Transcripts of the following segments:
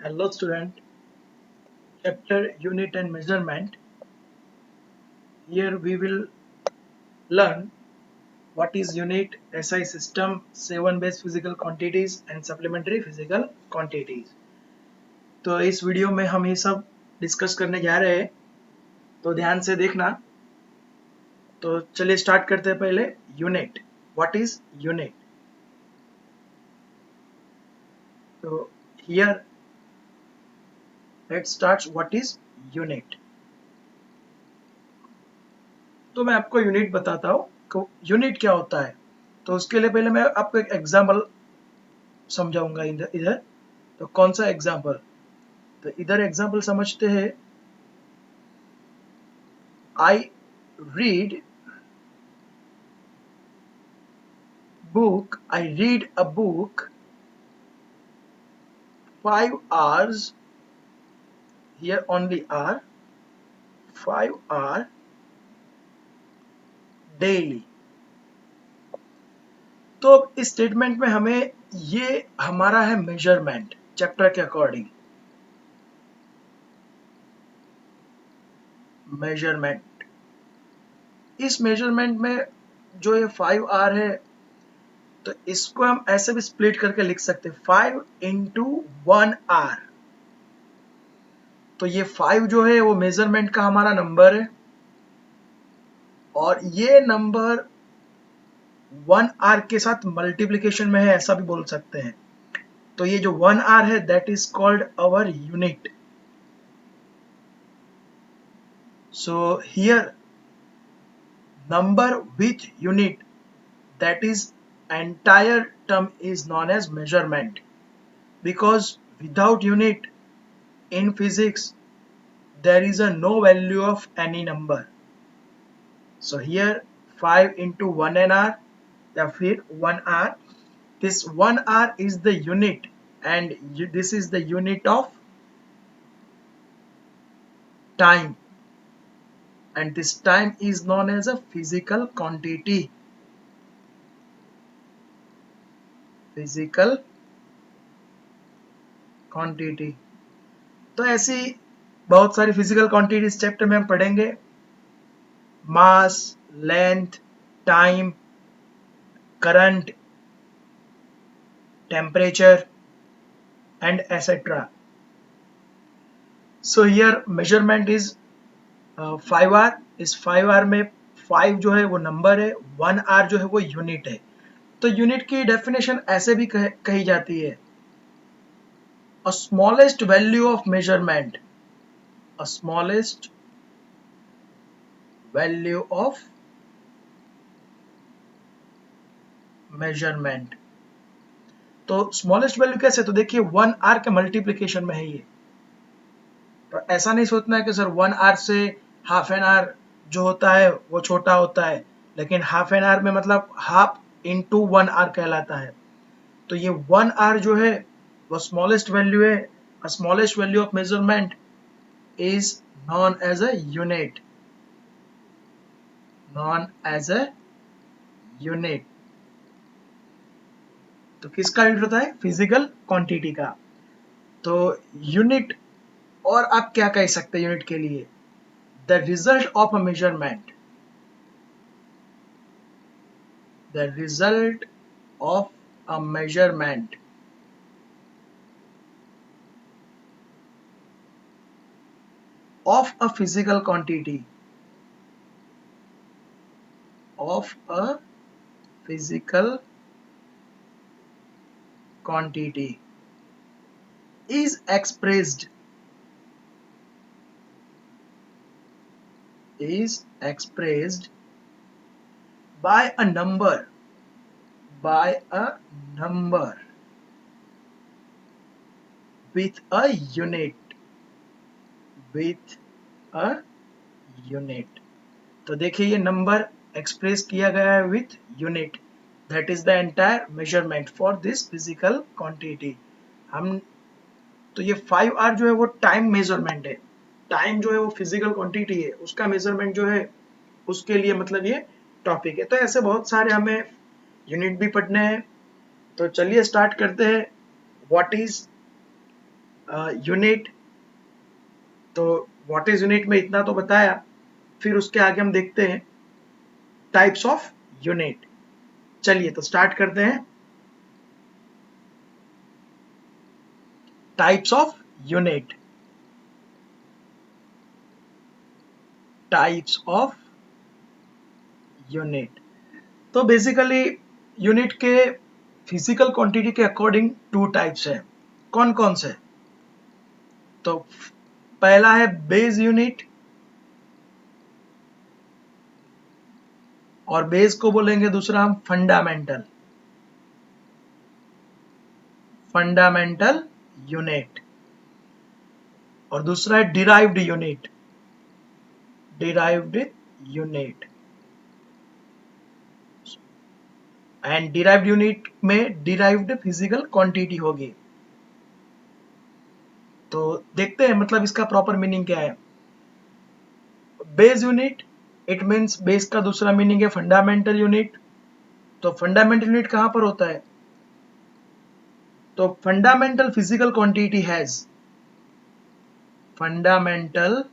Hello student, chapter unit and measurement. Here we will learn what is unit, SI system, 7 base physical quantities and supplementary physical quantities. तो इस video में हम ये सब discuss करने जा रहे हैं, तो ध्यान से देखना। तो चलिए स्टार्ट करते हैं। पहले यूनिट, व्हाट इज यूनिट? तो here let's start what is unit. तो मैं आपको यूनिट बताता हूँ यूनिट क्या होता है। तो उसके लिए पहले मैं आपको एक एग्जांपल समझाऊंगा। इधर इधर तो कौन सा एग्जांपल? तो इधर एग्जांपल समझते हैं। I read I read a book 5 hours, here only hour, 5 hour daily। तो इस स्टेटमेंट में हमें ये हमारा है मेजरमेंट चैप्टर के अकॉर्डिंग। मेजरमेंट, इस मेजरमेंट में जो ये 5 hour है, तो इसको हम ऐसे भी स्प्लिट करके लिख सकते हैं 5 into 1 hour। तो ये 5 जो है वो मेजरमेंट का हमारा नंबर है और ये नंबर 1 आर के साथ मल्टीप्लिकेशन में है, ऐसा भी बोल सकते हैं। तो ये जो 1 आर है that is called our unit. So here number with unit, that is entire term is known as measurement, because without unit in physics there is a no value of any number. So here 5 into 1 n r, या फिर 1 r, this 1 r is the unit and this is the unit of time, and this time is known as a physical quantity. Physical quantity। तो ऐसी बहुत सारी physical quantity इस chapter में हम पढ़ेंगे। Mass, length, time, current, temperature and etc. So here measurement is 5 R. इस 5 are में 5 जो है वो नंबर है, 1 आर जो है वो यूनिट है। तो यूनिट की डेफिनेशन ऐसे भी कही जाती है, a smallest value of measurement, a smallest value of measurement. तो स्मॉलेस्ट वैल्यू कैसे? तो देखिए 1 आर के मल्टीप्लिकेशन में है ये। तो ऐसा नहीं सोचना है कि सर 1 आर से हाफ एन आवर जो होता है वो छोटा होता है, लेकिन हाफ एन आवर में मतलब हाफ इंटू 1 आर कहलाता है। तो ये 1 आर जो है वो स्मॉलेस्ट वैल्यू है। A smallest value of measurement is known as a unit, known as a unit। तो किसका यूनिट होता है? फिजिकल क्वांटिटी का। तो यूनिट, और आप क्या कह सकते हैं यूनिट के लिए? The result of a measurement, the result of a measurement of a physical quantity, of a physical quantity is expressed by a number, by a number with a unit, with a unit। तो देखिए ये number express किया गया है with unit, that is the entire measurement for this physical quantity. हम तो ये 5 are जो है वो टाइम मेजरमेंट है। टाइम जो है वो फिजिकल क्वांटिटी है, उसका मेजरमेंट जो है उसके लिए मतलब ये टॉपिक है। तो ऐसे बहुत सारे हमें यूनिट भी पढ़ने हैं। तो चलिए स्टार्ट करते हैं। व्हाट इज यूनिट, तो व्हाट इज यूनिट में इतना तो बताया। फिर उसके आगे हम देखते हैं टाइप्स ऑफ यूनिट। चलिए तो स्टार्ट करते हैं। Types of unit, types of unit. तो बेसिकली यूनिट के फिजिकल क्वांटिटी के अकॉर्डिंग टू टाइप्स है। कौन कौन से? तो पहला है बेस यूनिट, और बेस को बोलेंगे दूसरा हम फंडामेंटल, फंडामेंटल यूनिट। और दूसरा है derived unit, derived unit. And derived unit में डिराइव्ड फिजिकल क्वांटिटी होगी। तो देखते हैं मतलब इसका प्रॉपर मीनिंग क्या है। Base unit, it means base का दूसरा मीनिंग है फंडामेंटल यूनिट। तो फंडामेंटल यूनिट कहां पर होता है? तो fundamental physical quantity has, fundamental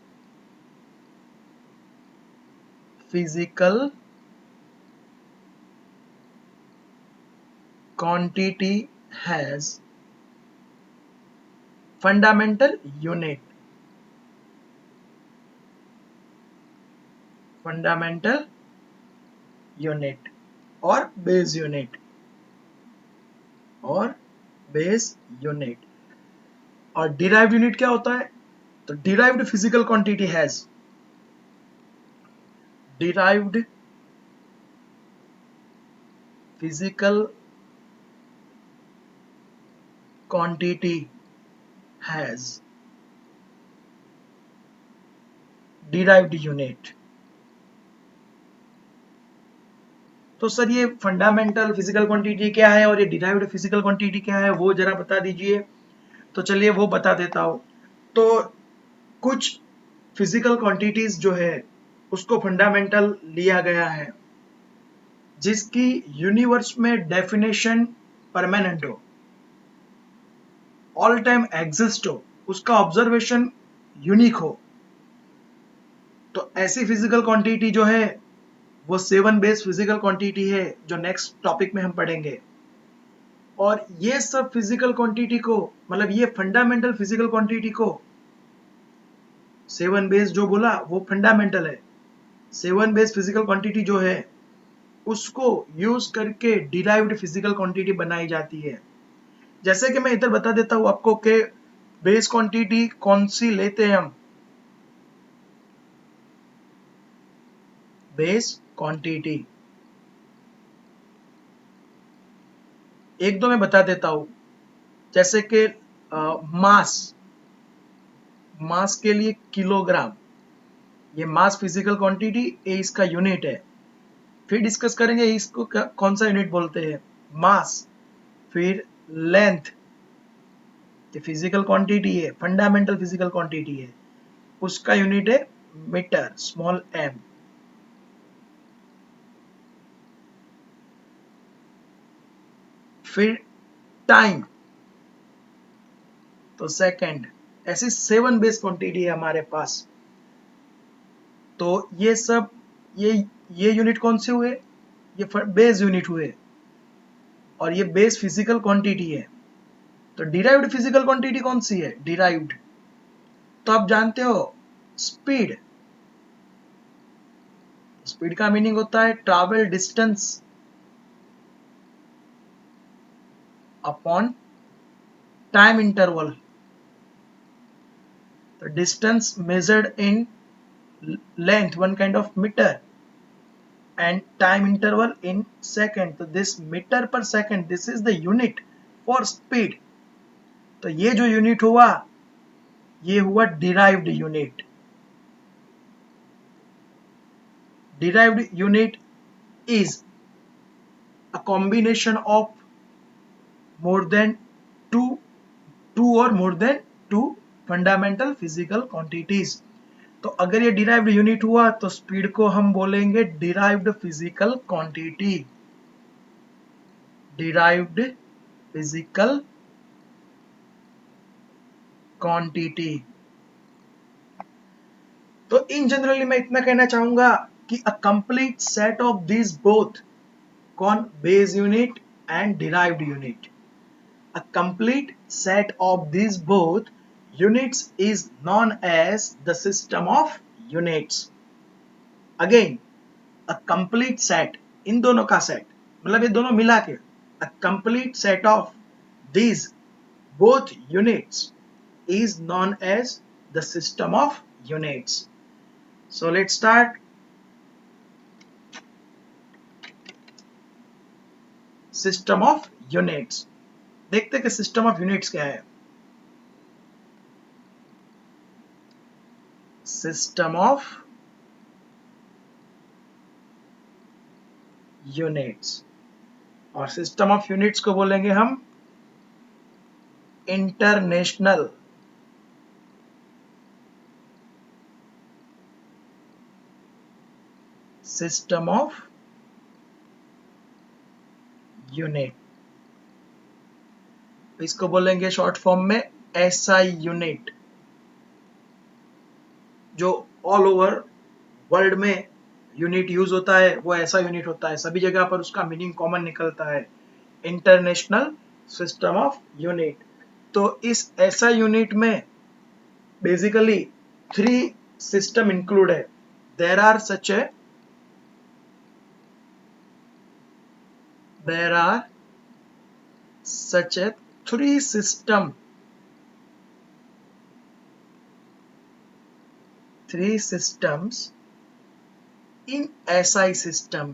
physical quantity has fundamental unit, fundamental unit और बेस यूनिट, और बेस यूनिट। और डिराइव्ड यूनिट क्या होता है? तो derived physical quantity has, derived physical quantity has derived unit. तो सर ये फंडामेंटल फिजिकल क्वांटिटी क्या है और ये डिराइव्ड फिजिकल क्वांटिटी क्या है, वो जरा बता दीजिए। तो चलिए वो बता देता हूं। तो कुछ फिजिकल क्वांटिटीज जो है उसको फंडामेंटल लिया गया है, जिसकी यूनिवर्स में डेफिनेशन परमानेंट हो, ऑल टाइम एग्जिस्ट हो, उसका ऑब्जर्वेशन यूनिक हो। तो ऐसी फिजिकल क्वांटिटी जो है वो 7 बेस फिजिकल क्वांटिटी है, जो नेक्स्ट टॉपिक में हम पढ़ेंगे। और ये सब फिजिकल क्वांटिटी को, मतलब ये फंडामेंटल फिजिकल क्वांटिटी को, 7 बेस जो बोला वो फंडामेंटल है, 7 बेस फिजिकल क्वांटिटी जो है उसको यूज करके डिराइव्ड फिजिकल क्वांटिटी बनाई जाती है। जैसे कि मैं इधर बता देता हूं आपको कि बेस क्वांटिटी कौन सी लेते हैं हम। बेस क्वांटिटी एक दो मैं बता देता हूं, जैसे कि मास, मास के लिए किलोग्राम, ये मास फिजिकल क्वांटिटी, ये इसका यूनिट है। फिर डिस्कस करेंगे इसको कौन सा यूनिट बोलते हैं, मास। फिर लेंथ, ये फिजिकल क्वांटिटी है, फंडामेंटल फिजिकल क्वांटिटी है, उसका यूनिट है मीटर, स्मॉल एम। फिर टाइम, तो सेकंड। ऐसी 7 बेस क्वांटिटी है हमारे पास। तो ये सब, ये यूनिट कौन से हुए? ये बेस यूनिट हुए, और ये बेस फिजिकल क्वांटिटी है। तो डिराइव्ड फिजिकल क्वांटिटी कौन सी है? डिराइव्ड, तो आप जानते हो स्पीड, स्पीड का मीनिंग होता है travel distance upon time interval. तो distance measured in length, one kind of meter, and time interval in second. So this meter per second, this is the unit for speed. तो ये जो unit हुआ ये हुआ derived unit. Derived unit is a combination of more than two or more than two fundamental physical quantities। तो अगर ये derived unit हुआ तो स्पीड को हम बोलेंगे derived physical quantity, derived physical quantity. तो इन जनरली मैं इतना कहना चाहूंगा कि a complete set of this both, कौन, base unit and derived unit, a complete set of these both units is known as the system of units. Again, a complete set, इन दोनों का set मतलब ये दोनों मिला के, a complete set of these both units is known as the system of units. So let's start. System of units. देखते कि system of units क्या है। सिस्टम ऑफ यूनिट्स, और सिस्टम ऑफ यूनिट्स को बोलेंगे हम इंटरनेशनल सिस्टम ऑफ यूनिट। इसको बोलेंगे शॉर्ट फॉर्म में एसआई यूनिट। जो ऑल ओवर वर्ल्ड में यूनिट यूज होता है वो ऐसा यूनिट होता है, सभी जगह पर उसका मीनिंग कॉमन निकलता है, इंटरनेशनल सिस्टम ऑफ यूनिट। तो इस एसआई यूनिट में बेसिकली 3 सिस्टम इंक्लूड है। There are such a three systems in SI system.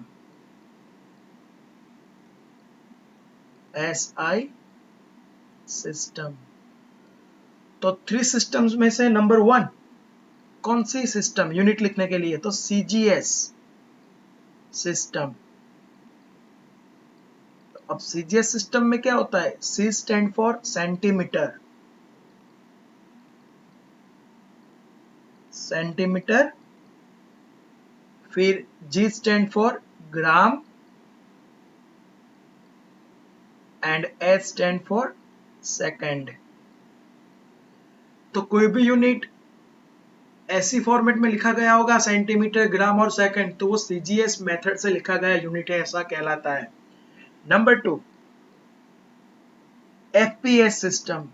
SI system. तो 3 सिस्टम्स में से नंबर 1 कौन सी सिस्टम, यूनिट लिखने के लिए तो CGS सिस्टम। अब CGS सिस्टम में क्या होता है, C stand for centimetre, centimetre, फिर G stand for gram and S stand for second. तो कोई भी यूनिट ऐसी फॉर्मेट में लिखा गया होगा सेंटीमीटर, ग्राम और सेकंड, तो वो CGS मेथड से लिखा गया यूनिट है, ऐसा कहलाता है। Number 2 FPS system,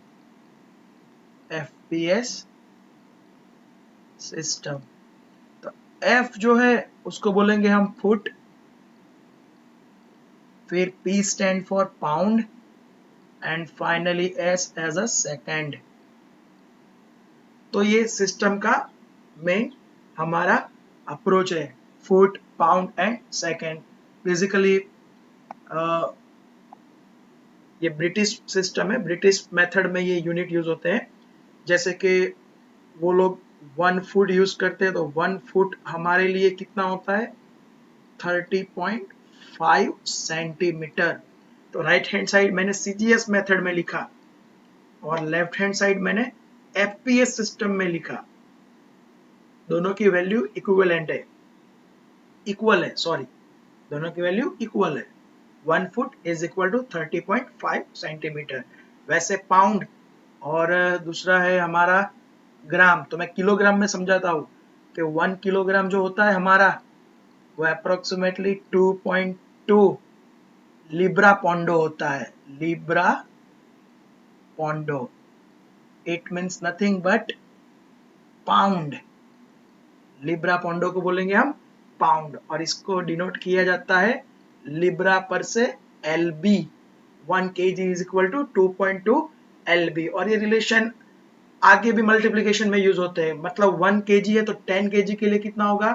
FPS system. तो F जो है उसको बोलेंगे हम फुट, फिर P stand for pound and finally S as a second. तो ये सिस्टम का मेन हमारा अप्रोच है, foot, pound and second. Basically ये ब्रिटिश सिस्टम है, ब्रिटिश मेथड में ये यूनिट यूज होते हैं। जैसे कि वो लोग 1 फुट यूज करते हैं, तो 1 फुट हमारे लिए कितना होता है 30.5 सेंटीमीटर। तो राइट हैंड साइड मैंने CGS मेथड में लिखा और लेफ्ट हैंड साइड मैंने FPS सिस्टम में लिखा। दोनों की वैल्यू इक्विवेलेंट है, इक्वल है, सॉरी, दोनों की वैल्यू इक्वल है। 1 foot is equal to 30.5 centimetre. वैसे पाउंड और दूसरा है हमारा ग्राम, तो मैं किलोग्राम में समझाता हूँ कि 1 किलोग्राम जो होता है हमारा वो अप्रोक्सीमेटली 2.2 लिब्रा पोंडो होता है। लिब्रा पोंडो, it means nothing but pound. लिब्रा पोंडो को बोलेंगे हम पाउंड, और इसको डिनोट किया जाता है लिब्रा पर से LB। 1 kg is equal to 2.2 LB। और ये रिलेशन आगे भी मल्टीप्लिकेशन में यूज होते हैं, मतलब 1 kg है तो 10 kg के लिए कितना होगा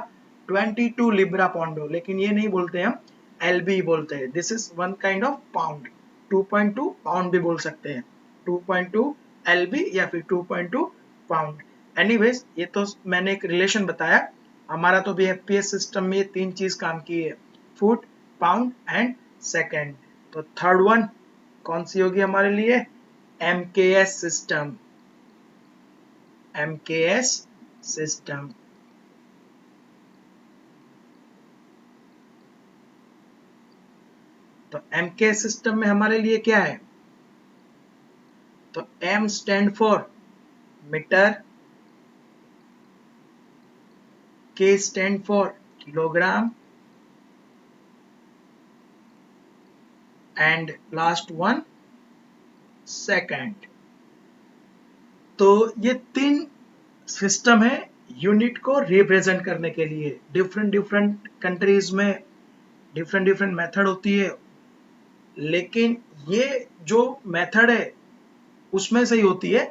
22 लिब्रा पोंडो, लेकिन ये नहीं बोलते हम, LB बोलते हैं। This is one kind of pound. 2.2 pound भी बोल सकते हैं, 2.2 LB या फिर 2.2 पाउंड। एनीवेज, ये तो मैंने एक रिलेशन बताया। हमारा तो भी FPS सिस्टम में ये 3 चीज काम की है, फुट, पाउंड एंड सेकंड। तो थर्ड वन कौन सी होगी हमारे लिए, MKS सिस्टम, MKS सिस्टम। तो MKS सिस्टम में हमारे लिए क्या है, तो M stand for metre, K stand for kilogram, and last one second. तो ये 3 सिस्टम है यूनिट को रिप्रेजेंट करने के लिए। डिफरेंट डिफरेंट कंट्रीज में डिफरेंट डिफरेंट मेथड होती है, लेकिन ये जो मेथड है उसमें से ही होती है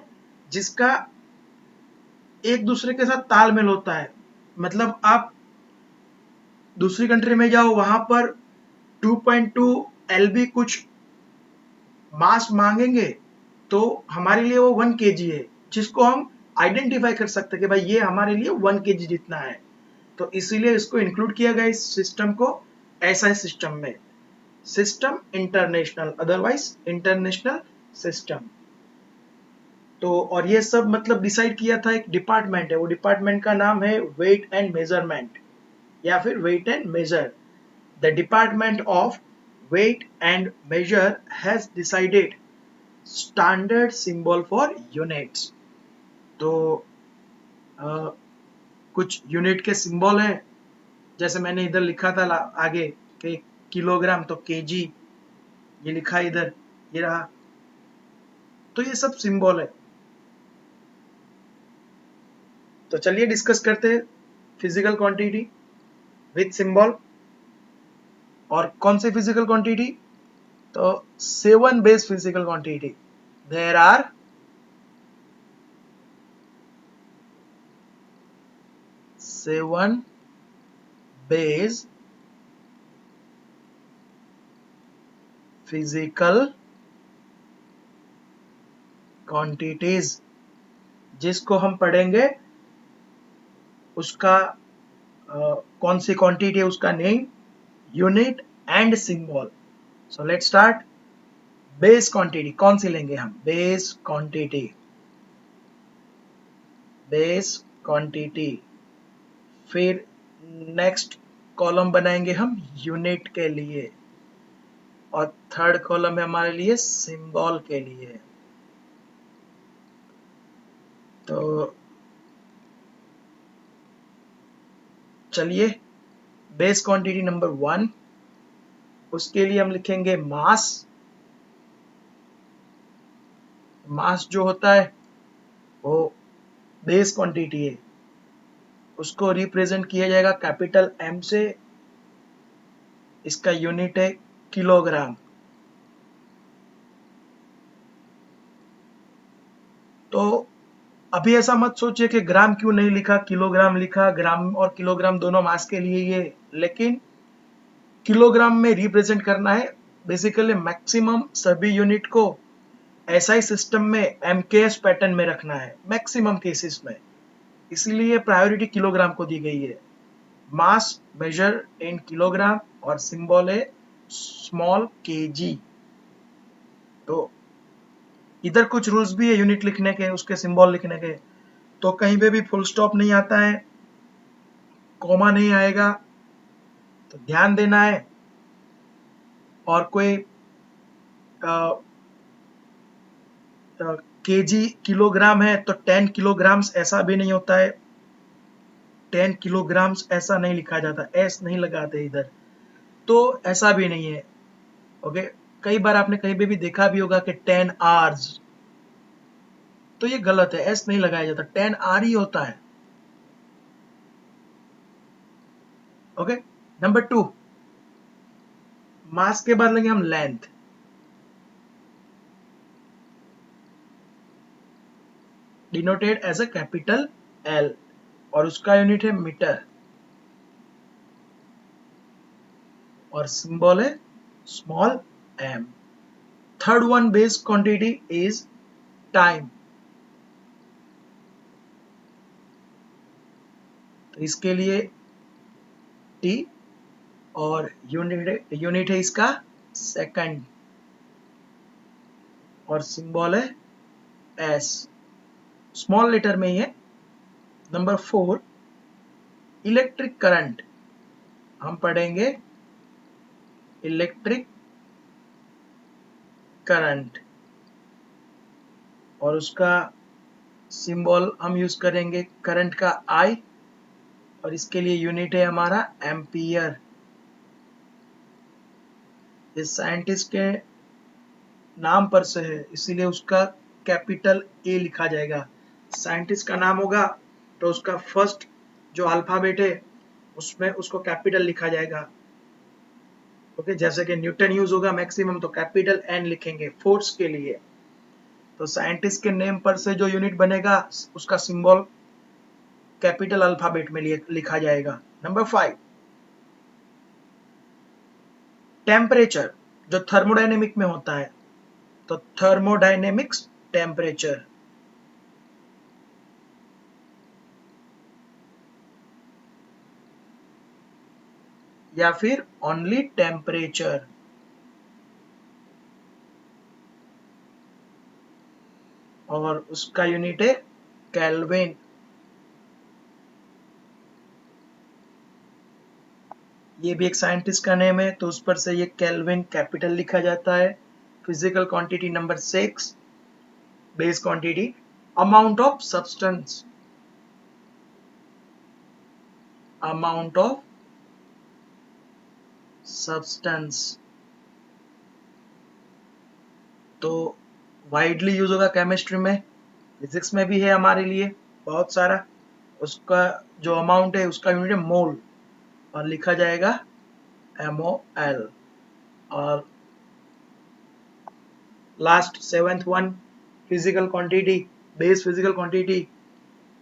जिसका एक दूसरे के साथ तालमेल होता है। मतलब आप दूसरी कंट्री में जाओ, वहां पर 2.2 LB कुछ मास मांगेंगे, तो हमारे लिए वो 1 kg है, जिसको हम आइडेंटिफाई कर सकते हैं कि भाई ये हमारे लिए 1 kg जितना है। तो इसीलिए इसको इंक्लूड किया गया इस सिस्टम को ऐसा सिस्टम में। System international, otherwise international system. तो और ये सब मतलब डिसाइड किया था, एक डिपार्टमेंट है, वो डिपार्टमेंट का नाम है वेट एंड मेजरमेंट या फिर weight and measure. The department of weight and measure has decided standard symbol for units. तो कुछ यूनिट के सिंबल हैं, जैसे मैंने इधर लिखा था आगे कि किलोग्राम, तो केजी ये लिखा है इधर, ये रहा। तो ये सब सिंबल है। तो चलिए डिस्कस करते हैं फिजिकल क्वांटिटी विथ सिंबल। और कौन सी फिजिकल क्वांटिटी? तो 7 base physical quantity there are. 7 base physical quantities, जिसको हम पढ़ेंगे उसका कौन सी क्वांटिटी है उसका name, unit and symbol. So let's start. Base quantity कौन सी लेंगे हम? Base quantity, base quantity. फिर नेक्स्ट कॉलम बनाएंगे हम यूनिट के लिए, और थर्ड कॉलम है हमारे लिए सिंबल के लिए। तो चलिए, बेस क्वांटिटी नंबर 1, उसके लिए हम लिखेंगे मास। मास जो होता है वो बेस क्वांटिटी है, उसको रिप्रेजेंट किया जाएगा कैपिटल M से। इसका यूनिट है किलोग्राम। तो अभी ऐसा मत सोचिए कि ग्राम क्यों नहीं लिखा, किलोग्राम लिखा। ग्राम और किलोग्राम दोनों मास के लिए ही है, लेकिन किलोग्राम में रिप्रेजेंट करना है बेसिकली मैक्सिमम सभी यूनिट को एसआई सिस्टम में एमकेएस पैटर्न में रखना है मैक्सिमम केसेस में, इसलिए प्रायोरिटी किलोग्राम को दी गई है। मास मेजर इन किलोग्राम और सिंबल है स्मॉल केजी। तो इधर कुछ रूल्स भी है यूनिट लिखने के, उसके सिंबल लिखने के। तो कहीं पे भी फुल स्टॉप नहीं आता है, कॉमा नहीं आएगा, तो ध्यान देना है। और कोई केजी किलोग्राम है तो 10 किलोग्राम्स ऐसा भी नहीं होता है। 10 किलोग्राम्स ऐसा नहीं लिखा जाता, एस नहीं लगाते इधर, तो ऐसा भी नहीं है। ओके, कई बार आपने कहीं पे भी देखा भी होगा कि 10 आवर्स, तो ये गलत है, एस नहीं लगाया जाता, 10 आर ही होता है। ओके, नंबर 2, मास के बाद लेंगे हम length. Denoted as a capital L, और उसका यूनिट है मीटर, और सिंबल है small M. Third one base quantity is time. तो इसके लिए टी, और यूनिट है इसका सेकंड, और सिंबल है एस, स्मॉल लेटर में ही है। Number 4, electric current. हम पढ़ेंगे इलेक्ट्रिक करंट, और उसका सिंबल हम यूज करेंगे करंट का I, और इसके लिए यूनिट है हमारा एम्पियर। इस साइंटिस्ट के नाम पर से है, इसीलिए उसका कैपिटल A लिखा जाएगा। साइंटिस्ट का नाम होगा तो उसका फर्स्ट जो अल्फाबेट है उसमें उसको कैपिटल लिखा जाएगा। ओके, जैसे कि न्यूटन यूज होगा मैक्सिमम तो कैपिटल N लिखेंगे फोर्स के लिए। तो साइंटिस्ट के नेम पर से जो यूनिट बनेगा उसका सिंबल कैपिटल अल्फाबेट में लिखा जाएगा। नंबर 5, टेम्परेचर जो थर्मोडायनेमिक में होता है, तो थर्मोडायनेमिक्स टेम्परेचर। या फिर ओनली टेम्परेचर। और उसका यूनिट है केल्विन। ये भी एक साइंटिस्ट का नेम है तो उस पर से ये केल्विन कैपिटल लिखा जाता है। Physical quantity number 6, base quantity, amount of substance, amount of substance. तो वाइडली यूज होगा केमिस्ट्री में, फिजिक्स में भी है हमारे लिए बहुत सारा। उसका जो अमाउंट है उसका यूनिट है मोल, और लिखा जाएगा MOL। और last 7th one, physical quantity, base physical quantity,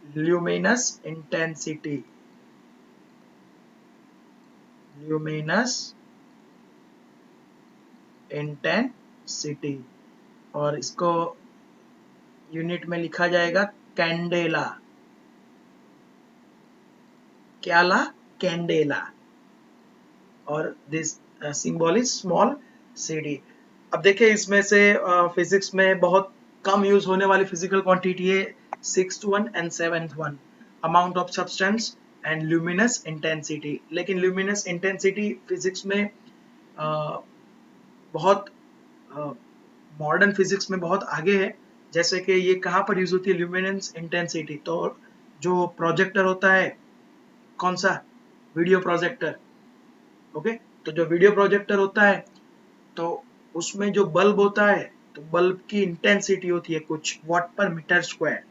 luminous intensity, luminous intensity. और इसको यूनिट में लिखा जाएगा कैंडेला। क्या ला? कैंडेला। और this symbol is small CD। अब देखिए इसमें से फिजिक्स में बहुत कम यूज होने वाली फिजिकल क्वांटिटी है 6th one and 7th one, amount of substance and luminous intensity. लेकिन ल्यूमिनस इंटेंसिटी फिजिक्स में बहुत मॉडर्न फिजिक्स में बहुत आगे है। जैसे कि ये कहाँ पर यूज होती है ल्यूमिनेंस इंटेंसिटी, तो जो प्रोजेक्टर होता है, कौन सा? Video projector. ओके, तो जो वीडियो प्रोजेक्टर होता है तो उसमें जो बल्ब होता है तो बल्ब की इंटेंसिटी होती है कुछ वाट पर मीटर स्क्वायर।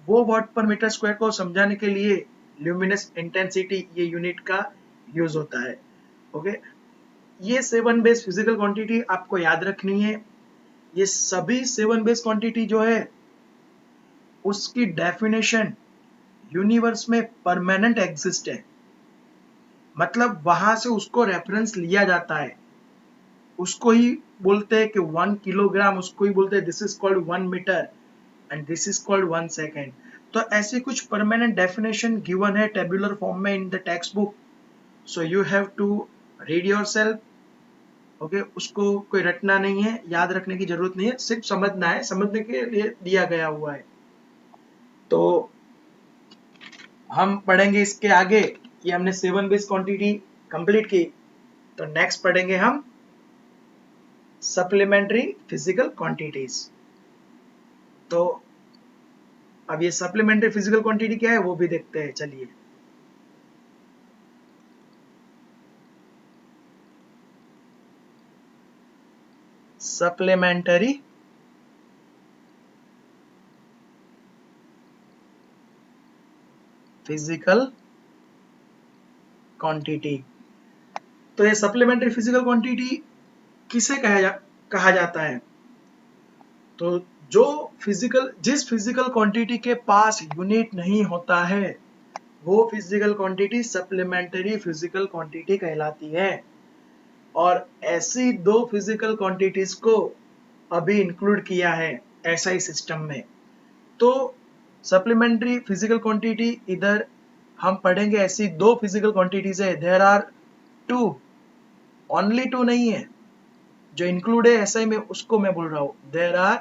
वो वाट पर मीटर स्क्वायर को समझाने के लिए ल्यूमिनस इंटेंसिटी ये यूनिट का यूज होता है। ओके, ये 7 बेस फिजिकल क्वांटिटी आपको याद रखनी है। ये सभी 7 बेस क्वांटिटी जो है उसकी डेफिनेशन यूनिवर्स में परमानेंट एग्जिस्ट है, मतलब वहां से उसको रेफरेंस लिया जाता है। उसको ही बोलते हैं कि 1 किलोग्राम, उसको ही बोलते हैं this is called 1 metre and this is called 1 second. तो ऐसी कुछ परमानेंट डेफिनेशन गिवन है टेबुलर फॉर्म में in the textbook, so you have to read yourself. Okay, उसको कोई रटना नहीं है, याद रखने की जरूरत नहीं है, सिर्फ समझना है, समझने के लिए दिया गया हुआ है। तो हम पढ़ेंगे इसके आगे। ये हमने 7 बेस क्वांटिटी कंप्लीट की, तो नेक्स्ट पढ़ेंगे हम सप्लीमेंट्री फिजिकल क्वांटिटीज। तो अब ये सप्लीमेंट्री फिजिकल क्वांटिटी क्या है वो भी देखते हैं, चलिए। Supplementary physical quantity. तो ये सप्लीमेंट्री फिजिकल क्वांटिटी किसे कहा जाता है? तो जिस फिजिकल क्वांटिटी के पास यूनिट नहीं होता है वो physical quantity supplementary physical quantity कहलाती है। और ऐसी दो फिजिकल क्वांटिटीज को अभी इंक्लूड किया है SI सिस्टम में। तो सप्लीमेंट्री फिजिकल क्वांटिटी इधर हम पढ़ेंगे, ऐसी दो फिजिकल क्वांटिटीज है, there are two, only two नहीं है, जो इंक्लूड है SI में उसको मैं बोल रहा हूं। There are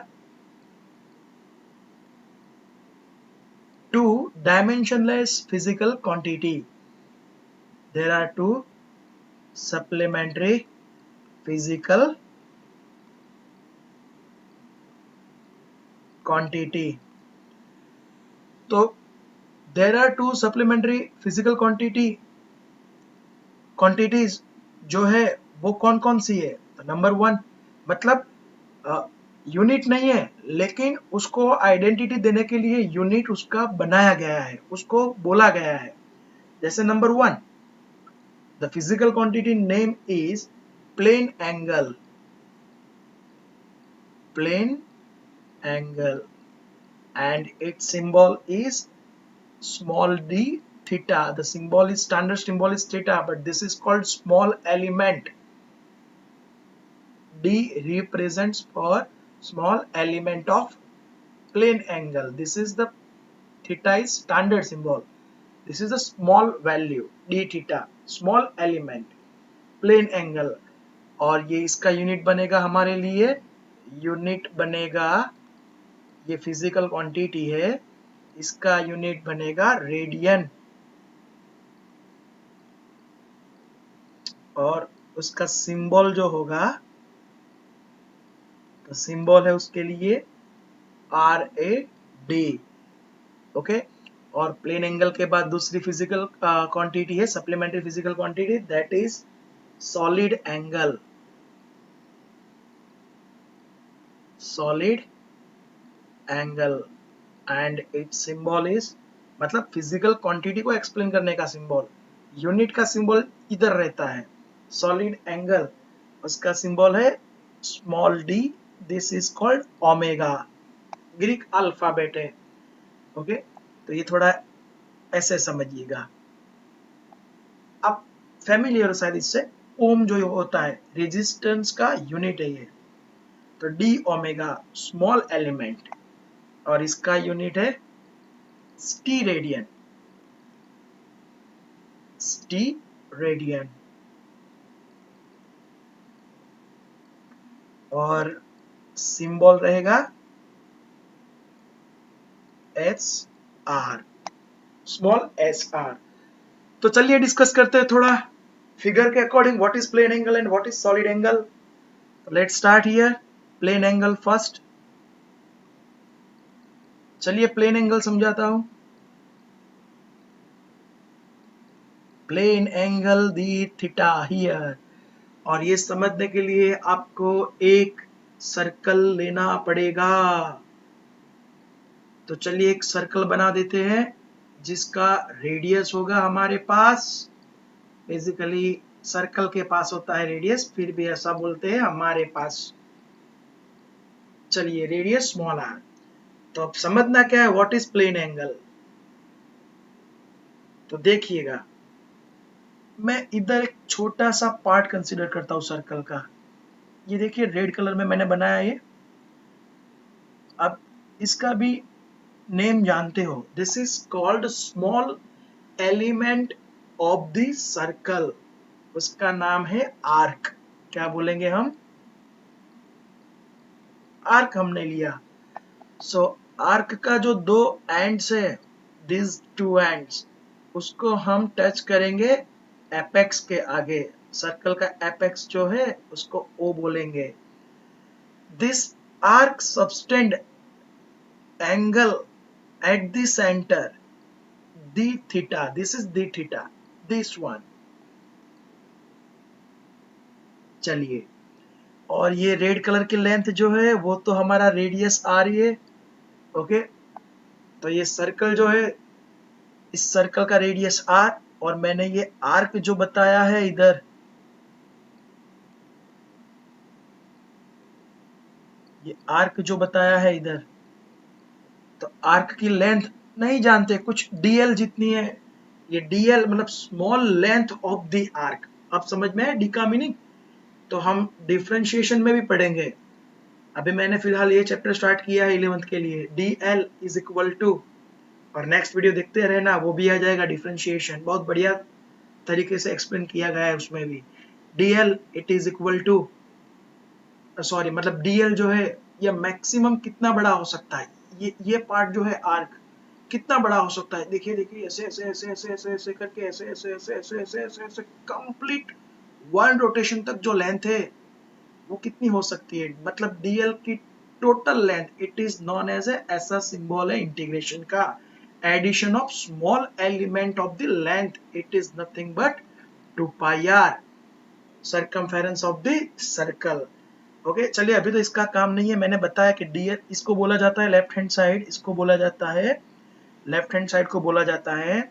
two dimensionless physical quantity, there are two supplementary physical quantity। तो there are two supplementary physical quantities जो है वो कौन कौन सी है? तो नंबर 1, मतलब यूनिट नहीं है लेकिन उसको आइडेंटिटी देने के लिए यूनिट उसका बनाया गया है, उसको बोला गया है। जैसे number 1, the physical quantity name is plane angle, plane angle, and its symbol is small d theta. The symbol is standard symbol is theta, but this is called small element. D represents for small element of plane angle. This is the theta is standard symbol. This is a small value d theta, small element, plane angle. और ये इसका unit बनेगा हमारे लिए, unit बनेगा, ये physical quantity है, इसका यूनिट बनेगा रेडियन, और उसका सिंबल जो होगा, तो सिंबल है उसके लिए RAD। ओके, और प्लेन एंगल के बाद दूसरी फिजिकल क्वांटिटी है, supplementary physical quantity, that is solid angle, solid angle, and it's symbol is, मतलब फिजिकल क्वांटिटी को एक्सप्लेन करने का सिंबल, यूनिट का सिंबल इधर रहता है, सॉलिड एंगल, उसका सिंबल है small d, this is called omega, Greek alphabet है। ओके, तो ये थोड़ा ऐसे समझिएगा। अब फैमिलियर शायद इससे, ओम जो होता है रेजिस्टेंस का यूनिट है ये, तो डी ओमेगा स्मॉल एलिमेंट, और इसका यूनिट है स्टी रेडियन, स्टी रेडियन, और सिंबल रहेगा S R, small S R. तो चलिए डिस्कस करते हैं थोड़ा फिगर के according what is plane angle and what is solid angle. Let's start here, plane angle first. चलिए प्लेन एंगल समझाता हूं। Plane angle the theta here, और ये समझने के लिए आपको एक सर्कल लेना पड़ेगा। तो चलिए एक सर्कल बना देते हैं जिसका रेडियस होगा हमारे पास, बेसिकली सर्कल के पास होता है रेडियस, फिर भी ऐसा बोलते हैं हमारे पास। चलिए रेडियस स्मॉल आर। तो अब समझना क्या है व्हाट इज प्लेन एंगल। तो देखिएगा, मैं इधर एक छोटा सा पार्ट कंसीडर करता हूं सर्कल का। ये देखिए रेड कलर में मैंने बनाया ये। अब इसका भी नेम जानते हो, this is called small element of the circle, उसका नाम है आर्क। क्या बोलेंगे हम? आर्क हमने लिया। सो आर्क का जो दो एंड्स है, दिस टू एंड्स, उसको हम टच करेंगे एपेक्स के आगे, सर्कल का एपेक्स जो है उसको ओ बोलेंगे। This arc subtend angle at the center, d theta, this is d theta, this one। चलिए, और ये रेड कलर की लेंथ जो है वो तो हमारा रेडियस आ रही है। ओके, तो ये सर्कल जो है, इस सर्कल का रेडियस r, और मैंने ये आर्क जो बताया है इधर, ये आर्क जो बताया है इधर, तो आर्क की लेंथ नहीं जानते, कुछ dl जितनी है, ये dl मतलब small length of the arc. अब समझ में है डी का मीनिंग? तो हम डिफरेंशिएशन में भी पढ़ेंगे। अभी मैंने फिलहाल ये चैप्टर स्टार्ट किया है 11th के लिए, dl इज इक्वल टू, और नेक्स्ट वीडियो देखते रहना, वो भी आ जाएगा डिफरेंशिएशन, बहुत बढ़िया तरीके से एक्सप्लेन किया गया है उसमें भी। dl it is equal to, sorry मतलब dl जो है ये मैक्सिमम कितना बड़ा हो सकता है, ये पार्ट जो है आर्क कितना बड़ा हो सकता है। देखिए देखिए, ऐसे ऐसे ऐसे ऐसे ऐसे ऐसे करके, ऐसे ऐसे ऐसे ऐसे ऐसे ऐसे ऐसे कंप्लीट वन रोटेशन तक जो लेंथ है वो कितनी हो सकती है, मतलब dl की total length, it is known as a, ऐसा सिंबल है इंटीग्रेशन का, addition of small element of the length, it is nothing but 2 pi r circumference of the circle. Okay चलिए, अभी तो इसका काम नहीं है, मैंने बताया कि dl इसको बोला जाता है लेफ्ट हैंड साइड, इसको बोला जाता है लेफ्ट हैंड साइड को बोला जाता है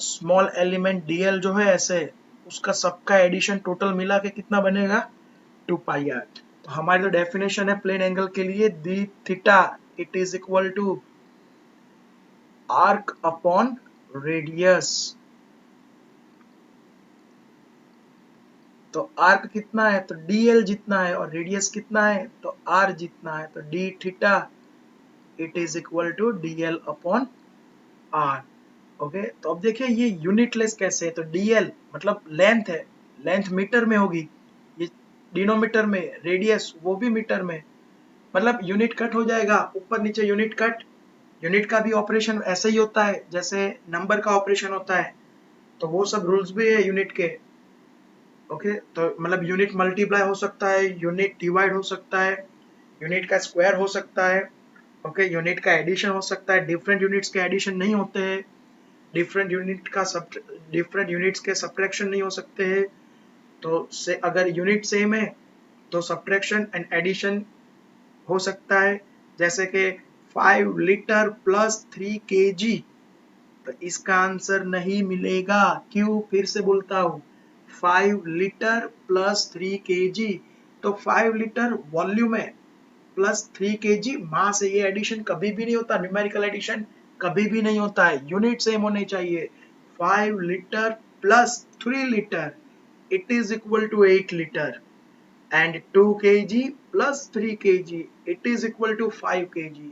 स्मॉल एलिमेंट dl जो है ऐसे, उसका सबका एडिशन टोटल मिला के कितना बनेगा 2 पाई आर। तो हमारी तो डेफिनेशन है प्लेन एंगल के लिए the theta it is equal to arc upon radius. तो आर्क कितना है तो dl जितना है, और रेडियस कितना है तो r जितना है, तो d theta it is equal to dl upon r। Okay तो अब देखिए ये यूनिटलेस कैसे है, तो dl मतलब लेंथ है, लेंथ मीटर में होगी, ये डिनोमीटर में, रेडियस वो भी मीटर में, मतलब यूनिट कट हो जाएगा, ऊपर नीचे यूनिट कट। यूनिट का भी ऑपरेशन ऐसे ही होता है जैसे नंबर का ऑपरेशन होता है, तो वो सब रूल्स भी है यूनिट के। ओके तो मतलब यूनिट मल्टीप्लाई हो सकता है, यूनिट डिवाइड हो सकता है, यूनिट का स्क्वायर हो सकता है, ओके यूनिट का एडिशन हो सकता है, डिफरेंट यूनिट्स के एडिशन नहीं होते हैं, डिफरेंट यूनिट्स के सब्ट्रैक्शन नहीं हो सकते हैं। तो से अगर यूनिट सेम है तो सब्ट्रैक्शन एंड एडिशन हो सकता है, जैसे कि 5 लीटर प्लस 3 kg, तो इसका आंसर नहीं मिलेगा। क्यों, फिर से बोलता हूँ, 5 लीटर प्लस 3 kg, तो 5 लीटर वॉल्यूम है प्लस 3 kg मास है, ये एडिशन कभी भी नहीं होता, न्यूमेरिकल एडिशन कभी भी नहीं होता है, यूनिट सेम होने चाहिए। 5 litre plus 3 litre it is equal to 8 litre, and 2 kg plus 3 kg it is equal to 5 kg,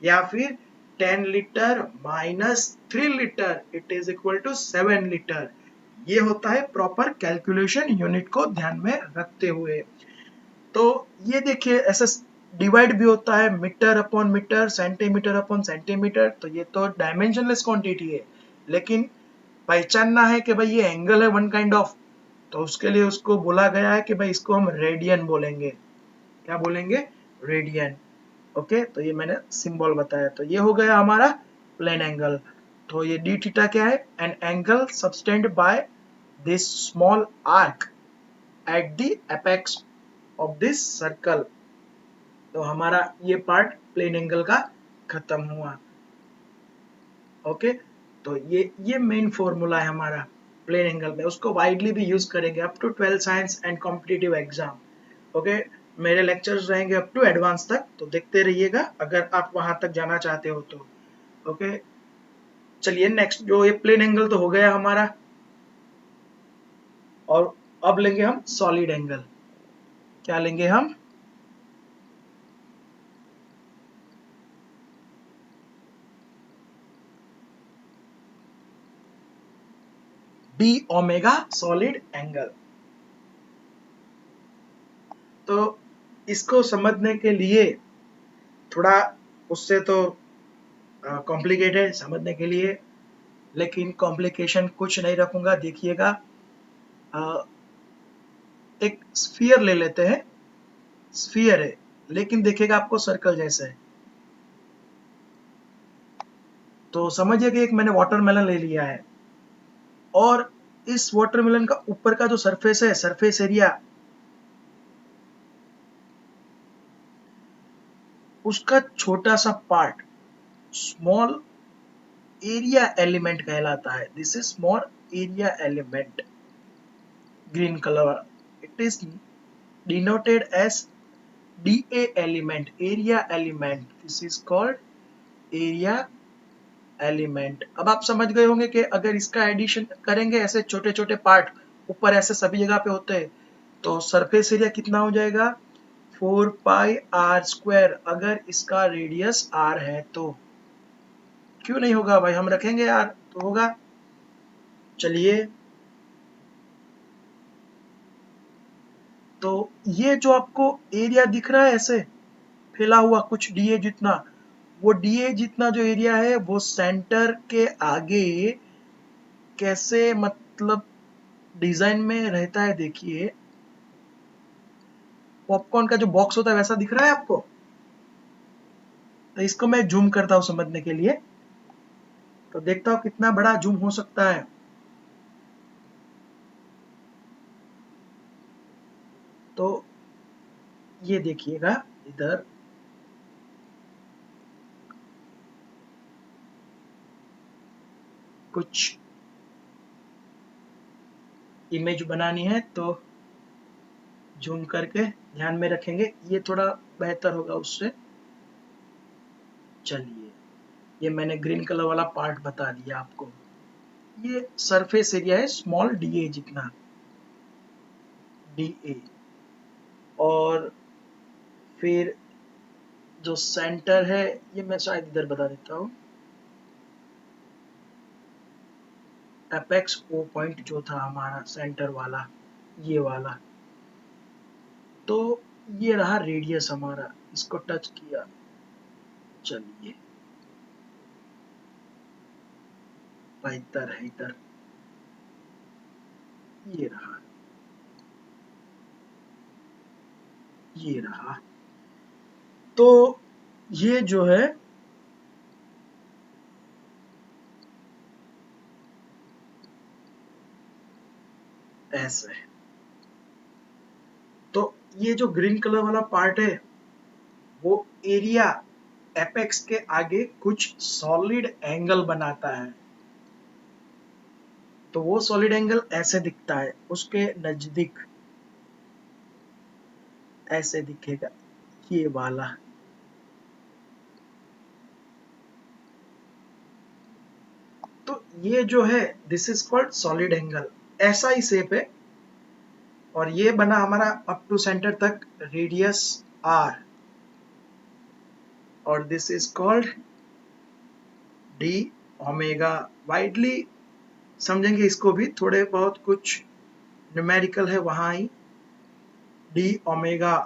या फिर 10 litre minus 3 litre it is equal to 7 litre. ये होता है प्रॉपर कैलकुलेशन यूनिट को ध्यान में रखते हुए। तो ये देखिए ऐसा डिवाइड भी होता है metre upon metre, centimetre upon centimetre, तो ये तो डायमेंशनलेस क्वांटिटी है, लेकिन पहचानना है कि भाई ये एंगल है वन काइंड ऑफ, तो उसके लिए उसको बोला गया है कि भाई इसको हम रेडियन बोलेंगे। क्या बोलेंगे, रेडियन। ओके तो ये मैंने सिंबल बताया, तो ये हो गया हमारा प्लेन एंगल। तो ये डी थीटा क्या है, an angle subtended by this small arc at the apex of this circle. तो हमारा ये पार्ट प्लेन एंगल का खत्म हुआ। ओके तो ये मेन फॉर्मूला है हमारा प्लेन एंगल में, उसको वाइडली भी यूज करेंगे up to 12 science and competitive exam. Okay मेरे लेक्चर्स रहेंगे अप टू एडवांस तक, तो देखते रहिएगा अगर आप वहां तक जाना चाहते हो तो। ओके चलिए नेक्स्ट, जो ये प्लेन एंगल तो हो गया हमारा, और अब लेंगे हम सॉलिड एंगल। क्या लेंगे हम, डी ओमेगा सॉलिड एंगल। तो इसको समझने के लिए थोड़ा, उससे तो कॉम्प्लिकेटेड समझने के लिए, लेकिन कॉम्प्लिकेशन कुछ नहीं रखूंगा, देखिएगा। एक स्फीयर ले लेते हैं, स्फीयर है लेकिन देखेगा आपको सर्कल जैसा है, तो समझिए कि एक मैंने वाटरमेलन ले लिया है, और इस वाटरमेलन का ऊपर का जो सरफेस है, सरफेस एरिया, उसका छोटा सा पार्ट स्मॉल एरिया एलिमेंट कहलाता है। This is small area element, green colour, it is denoted as DA element, area element, this is called area element। अब आप समझ गए होंगे कि अगर इसका एडिशन करेंगे ऐसे छोटे छोटे पार्ट ऊपर ऐसे सभी जगह पे होते हैं, तो सरफेस एरिया कितना हो जाएगा 4 पाई आर स्क्वायर, अगर इसका रेडियस r है तो। क्यों नहीं होगा भाई, हम रखेंगे r तो होगा। चलिए तो ये जो आपको एरिया दिख रहा है ऐसे फैला हुआ कुछ डीए जितना, वो डीए जितना जो एरिया है वो सेंटर के आगे कैसे मतलब डिजाइन में रहता है, देखिए पॉपकॉर्न का जो बॉक्स होता है वैसा दिख रहा है आपको। तो इसको मैं जूम करता हूं समझने के लिए। तो देखता हूँ कितना बड़ा जूम हो सकता है। तो ये देखिएगा इधर कुछ इमेज बनानी है तो जूम करके ध्यान में रखेंगे, ये थोड़ा बेहतर होगा उससे। चलिए, ये मैंने ग्रीन कलर वाला पार्ट बता दिया आपको। ये सरफेस एरिया है स्मॉल डी ए जितना, डी ए। और फिर जो सेंटर है ये मैं शायद इधर बता देता हूँ, एपेक्स ओ पॉइंट जो था हमारा सेंटर वाला, ये वाला। तो ये रहा रेडियस हमारा, इसको टच किया। चलिए, बेहतर है इधर, ये रहा, ये रहा। तो ये जो है ऐसे है। तो ये जो ग्रीन कलर वाला पार्ट है वो एरिया एपेक्स के आगे कुछ सॉलिड एंगल बनाता है। तो वो सॉलिड एंगल ऐसे दिखता है, उसके नजदीक ऐसे दिखेगा, ये वाला। तो ये जो है this is called solid angle, ऐसा ही शेप है। और ये बना हमारा अप टू सेंटर तक रेडियस आर, और this is called D omega. Widely समझेंगे इसको भी, थोड़े बहुत कुछ न्यूमेरिकल है वहां ही, डी ओमेगा।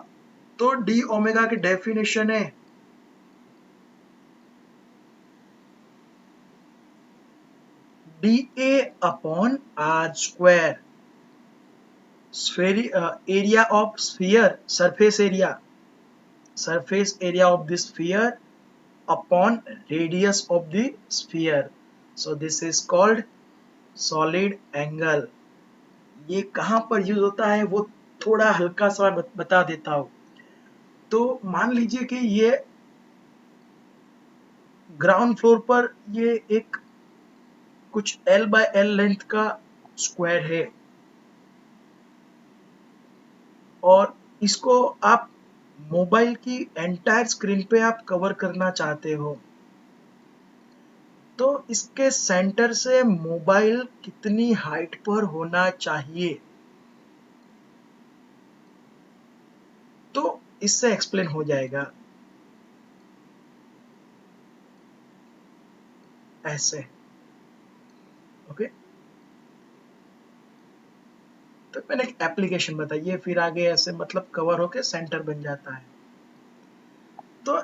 तो डी ओमेगा की डेफिनेशन है D A upon R square, area of sphere, surface area of the sphere upon radius of the sphere. So this is called solid angle. ये कहाँ पर यूज होता है वो थोड़ा हल्का सा बता देता हूँ। तो मान लीजिए कि ये ग्राउंड फ्लोर पर ये एक कुछ L बाय L लेंथ का स्क्वायर है, और इसको आप मोबाइल की एंटायर स्क्रीन पे आप कवर करना चाहते हो। तो इसके सेंटर से मोबाइल कितनी हाइट पर होना चाहिए, तो इससे एक्सप्लेन हो जाएगा ऐसे। ओके, तो मैंने एक एप्लीकेशन बताई है, फिर आगे ऐसे मतलब कवर होके सेंटर बन जाता है। तो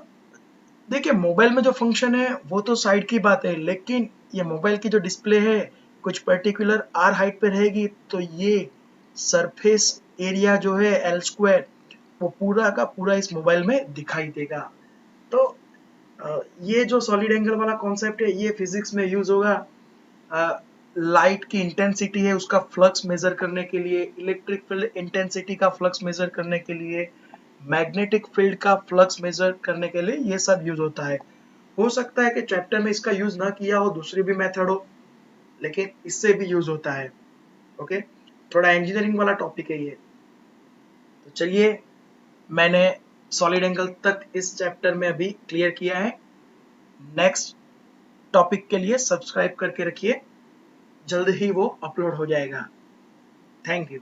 देखिए, मोबाइल में जो फंक्शन है वो तो साइड की बात है, लेकिन ये मोबाइल की जो डिस्प्ले है कुछ पर्टिकुलर आर हाइट पे रहेगी, तो ये सरफेस एरिया जो है एल स्क्वायर वो पूरा का पूरा इस मोबाइल में दिखाई देगा। तो ये जो सॉलिड एंगल वाला कॉन्सेप्ट है ये फिजिक्स में यूज होगा लाइट की इंटेंसिटी है उसका फ्लक्स मेजर करने के लिए, इलेक्ट्रिक फील्ड इंटेंसिटी का फ्लक्स मेजर करने के लिए, मैग्नेटिक फील्ड का फ्लक्स मेजर करने के लिए, ये सब यूज होता है। हो सकता है कि चैप्टर में इसका यूज ना किया हो, दूसरी भी मेथड हो, लेकिन इससे भी यूज होता है। ओके, थोड़ा इंजीनियरिंग वाला टॉपिक है ये। तो चलिए, मैंने सॉलिड एंगल तक इस चैप्टर में अभी क्लियर किया है। नेक्स्ट टॉपिक के लिए सब्सक्राइब करके रखिए, जल्द ही वो अपलोड हो जाएगा। Thank you.